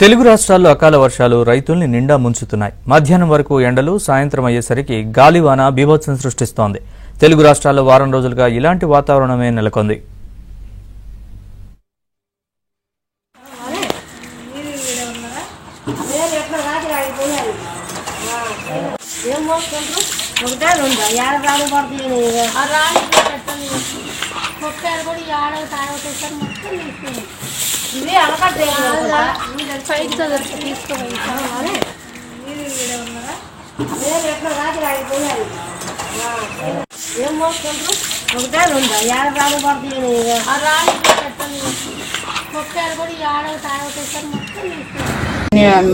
తెలుగు రాష్ట్రాల్లో అకాల వర్షాలు రైతుల్ని నిండా ముంచుతున్నాయి. మధ్యాహ్నం వరకు ఎండలు, సాయంత్రం అయ్యేసరికి గాలివాన బీభత్సం సృష్టిస్తోంది. తెలుగు రాష్ట్రాల్లో వారం రోజులుగా ఇలాంటి వాతావరణమే నెలకొంది.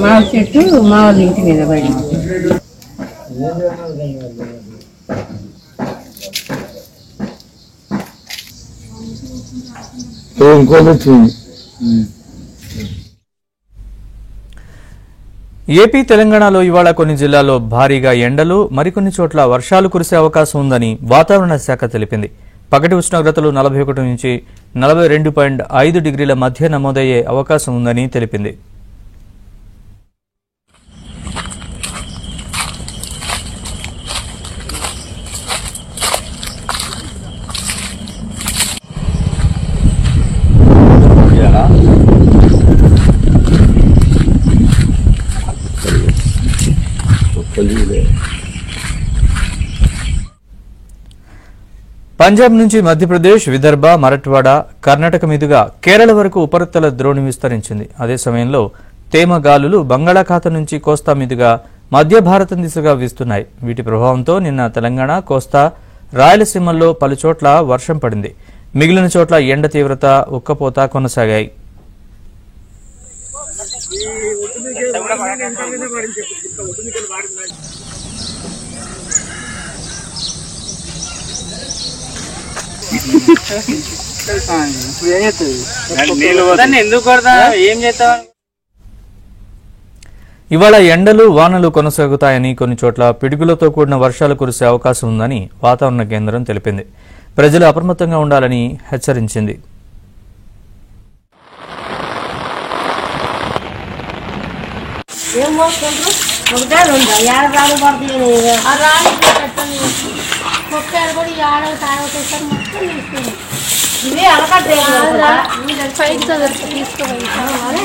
మా చెట్టు మా వాళ్ళ ఇంటి మీద పడి ఏపీ, తెలంగాణలో ఇవాళ కొన్ని జిల్లాల్లో భారీగా ఎండలు, మరికొన్ని చోట్ల వర్షాలు కురిసే అవకాశం ఉందని వాతావరణ శాఖ తెలిపింది. పగటి ఉష్ణోగ్రతలు 41 నుంచి 42.5 డిగ్రీల మధ్య నమోదయ్యే అవకాశం ఉందని తెలిపింది. పంజాబ్ నుంచి మధ్యప్రదేశ్, విదర్భ, మరాఠ్వాడ, కర్ణాటక మీదుగా కేరళ వరకు ఉపరితల ద్రోణి విస్తరించింది. అదే సమయంలో తేమ గాలులు బంగాళాఖాతం నుంచి కోస్తా మీదుగా మధ్య భారతం దిశగా వీస్తున్నాయి. వీటి ప్రభావంతో నిన్న తెలంగాణ, కోస్తా, రాయలసీమల్లో పలుచోట్ల వర్షం పడింది. మిగిలిన చోట్ల ఎండ తీవ్రత, ఉక్కపోత కొనసాగాయి. ఇవాళ ఎండలు, వానలు కొనసాగుతాయని, కొన్ని చోట్ల పిడుగులతో కూడిన వర్షాలు కురిసే అవకాశం ఉందని వాతావరణ కేంద్రం తెలిపింది. ప్రజలు అప్రమత్తంగా ఉండాలని హెచ్చరించింది. తీసుకోవాలి.